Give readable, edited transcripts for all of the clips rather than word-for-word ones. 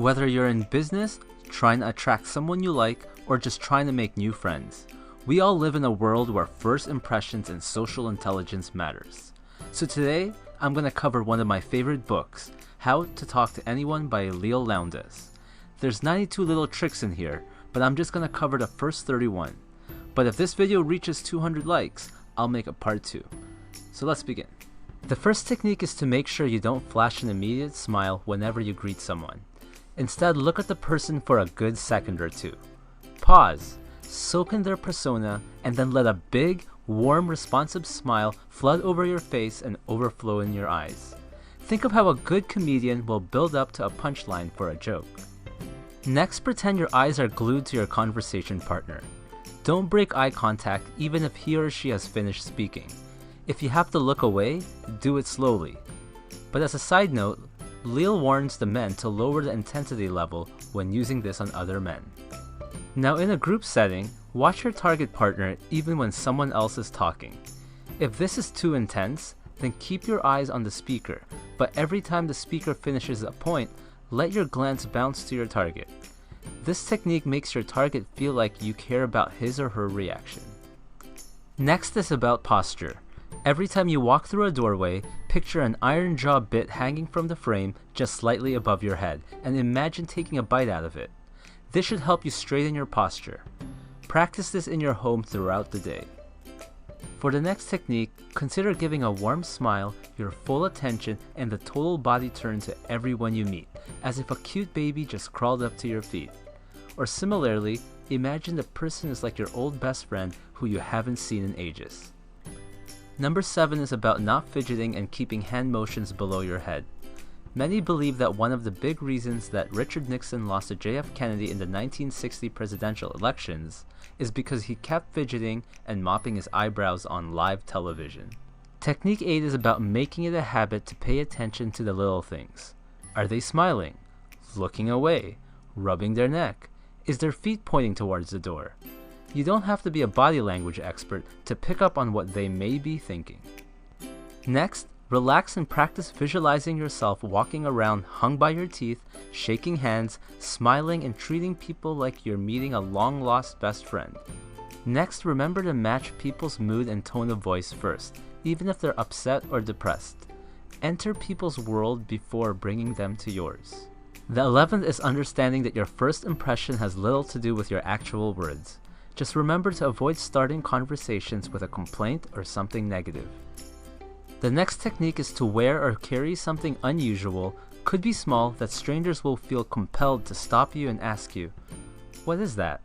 Whether you're in business, trying to attract someone you like, or just trying to make new friends, we all live in a world where first impressions and social intelligence matters. So today, I'm going to cover one of my favorite books, How to Talk to Anyone by Leil Lowndes. There's 92 little tricks in here, but I'm just going to cover the first 31. But if this video reaches 200 likes, I'll make a part 2. So let's begin. The first technique is to make sure you don't flash an immediate smile whenever you greet someone. Instead, look at the person for a good second or two. Pause, soak in their persona, and then let a big, warm, responsive smile flood over your face and overflow in your eyes. Think of how a good comedian will build up to a punchline for a joke. Next, pretend your eyes are glued to your conversation partner. Don't break eye contact even if he or she has finished speaking. If you have to look away, do it slowly. But as a side note, Leil warns the men to lower the intensity level when using this on other men. Now in a group setting, watch your target partner even when someone else is talking. If this is too intense, then keep your eyes on the speaker, but every time the speaker finishes a point, let your glance bounce to your target. This technique makes your target feel like you care about his or her reaction. Next is about posture. Every time you walk through a doorway, picture an iron jaw bit hanging from the frame just slightly above your head, and imagine taking a bite out of it. This should help you straighten your posture. Practice this in your home throughout the day. For the next technique, consider giving a warm smile, your full attention, and the total body turn to everyone you meet, as if a cute baby just crawled up to your feet. Or similarly, imagine the person is like your old best friend who you haven't seen in ages. Number 7 is about not fidgeting and keeping hand motions below your head. Many believe that one of the big reasons that Richard Nixon lost to JF Kennedy in the 1960 presidential elections is because he kept fidgeting and mopping his eyebrows on live television. Technique 8 is about making it a habit to pay attention to the little things. Are they smiling? Looking away? Rubbing their neck? Is their feet pointing towards the door? You don't have to be a body language expert to pick up on what they may be thinking. Next, relax and practice visualizing yourself walking around hung by your teeth, shaking hands, smiling, and treating people like you're meeting a long-lost best friend. Next, remember to match people's mood and tone of voice first, even if they're upset or depressed. Enter people's world before bringing them to yours. The 11th is understanding that your first impression has little to do with your actual words. Just remember to avoid starting conversations with a complaint or something negative. The next technique is to wear or carry something unusual, could be small, that strangers will feel compelled to stop you and ask you, "What is that?"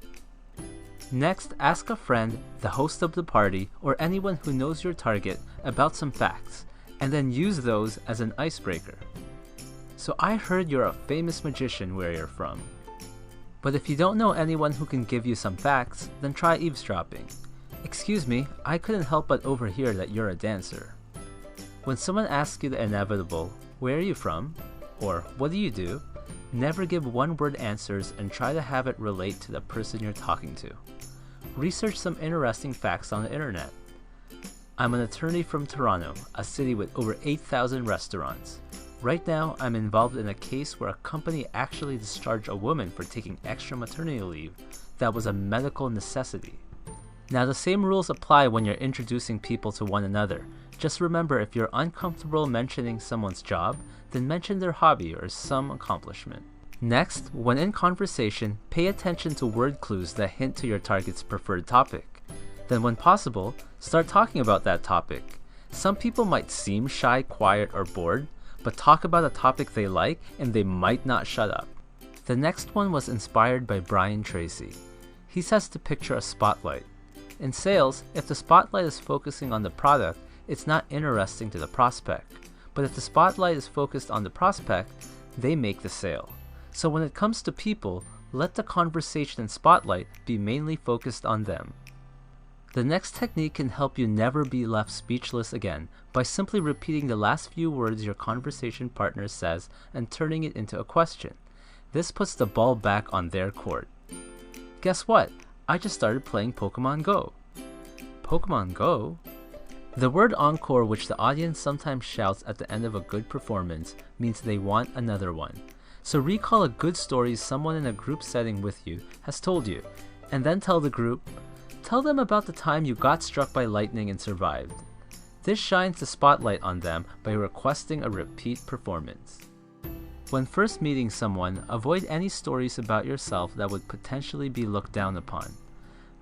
Next, ask a friend, the host of the party, or anyone who knows your target about some facts, and then use those as an icebreaker. "So I heard you're a famous magician where you're from." But if you don't know anyone who can give you some facts, then try eavesdropping. "Excuse me, I couldn't help but overhear that you're a dancer." When someone asks you the inevitable, "Where are you from?" or "What do you do?" never give one-word answers and try to have it relate to the person you're talking to. Research some interesting facts on the internet. I'm an attorney from Toronto, a city with over 8,000 restaurants. Right now, I'm involved in a case where a company actually discharged a woman for taking extra maternity leave that was a medical necessity. Now, the same rules apply when you're introducing people to one another. Just remember, if you're uncomfortable mentioning someone's job, then mention their hobby or some accomplishment. Next, when in conversation, pay attention to word clues that hint to your target's preferred topic. Then when possible, start talking about that topic. Some people might seem shy, quiet, or bored, but talk about a topic they like and they might not shut up. The next one was inspired by Brian Tracy. He says to picture a spotlight. In sales, if the spotlight is focusing on the product, it's not interesting to the prospect. But if the spotlight is focused on the prospect, they make the sale. So when it comes to people, let the conversation and spotlight be mainly focused on them. The next technique can help you never be left speechless again by simply repeating the last few words your conversation partner says and turning it into a question. This puts the ball back on their court. Guess what? I just started playing Pokemon Go. Pokemon Go? The word encore, which the audience sometimes shouts at the end of a good performance, means they want another one. So recall a good story someone in a group setting with you has told you, and then tell the group, tell them about the time you got struck by lightning and survived. This shines the spotlight on them by requesting a repeat performance. When first meeting someone, avoid any stories about yourself that would potentially be looked down upon.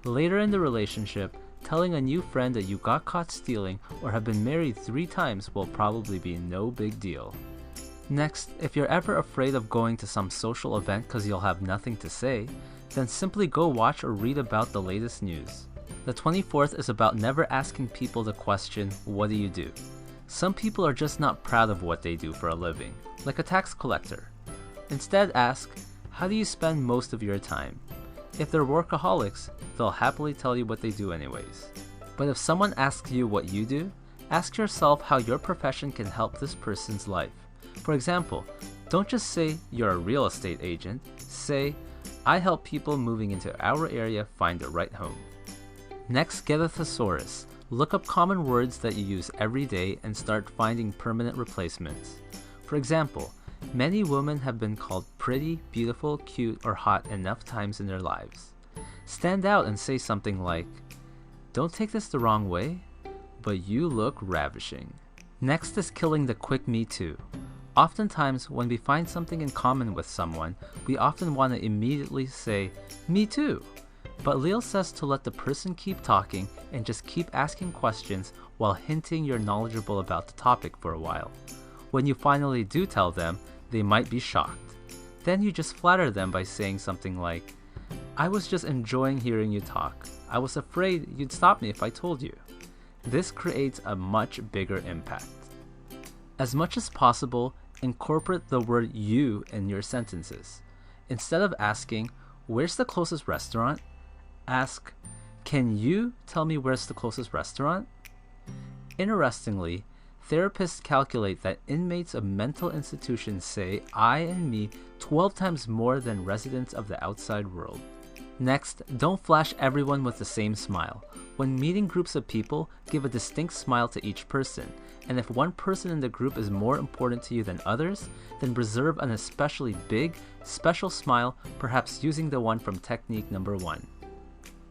Later in the relationship, telling a new friend that you got caught stealing or have been married 3 times will probably be no big deal. Next, if you're ever afraid of going to some social event because you'll have nothing to say, then simply go watch or read about the latest news. The 24th is about never asking people the question, what do you do? Some people are just not proud of what they do for a living, like a tax collector. Instead ask, how do you spend most of your time? If they're workaholics, they'll happily tell you what they do anyways. But if someone asks you what you do, ask yourself how your profession can help this person's life. For example, don't just say you're a real estate agent, say, I help people moving into our area find the right home. Next, get a thesaurus. Look up common words that you use every day and start finding permanent replacements. For example, many women have been called pretty, beautiful, cute, or hot enough times in their lives. Stand out and say something like, don't take this the wrong way, but you look ravishing. Next is killing the quick me too. Oftentimes, when we find something in common with someone, we often want to immediately say, me too. But Leil says to let the person keep talking and just keep asking questions while hinting you're knowledgeable about the topic for a while. When you finally do tell them, they might be shocked. Then you just flatter them by saying something like, I was just enjoying hearing you talk. I was afraid you'd stop me if I told you. This creates a much bigger impact. As much as possible, incorporate the word you in your sentences. Instead of asking, where's the closest restaurant? Ask, can you tell me where's the closest restaurant? Interestingly, therapists calculate that inmates of mental institutions say I and me 12 times more than residents of the outside world. Next, don't flash everyone with the same smile. When meeting groups of people, give a distinct smile to each person, and if one person in the group is more important to you than others, then reserve an especially big, special smile, perhaps using the one from technique number 1.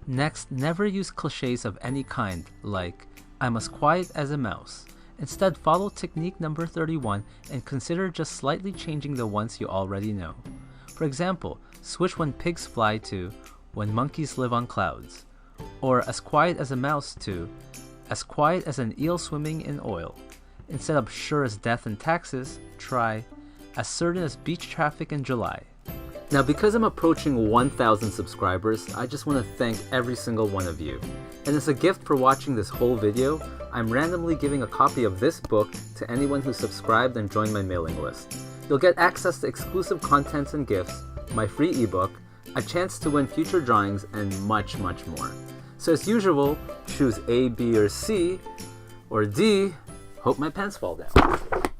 Next, never use cliches of any kind, like, I'm as quiet as a mouse. Instead, follow technique number 31 and consider just slightly changing the ones you already know. For example, switch when pigs fly to, when monkeys live on clouds. Or as quiet as a mouse to, as quiet as an eel swimming in oil. Instead of sure as death and taxes, try, as certain as beach traffic in July. Now, because I'm approaching 1,000 subscribers, I just want to thank every single one of you. And as a gift for watching this whole video, I'm randomly giving a copy of this book to anyone who subscribed and joined my mailing list. You'll get access to exclusive contents and gifts, my free ebook, a chance to win future drawings, and much, much more. So as usual, choose A, B, or C, or D. Hope my pants fall down.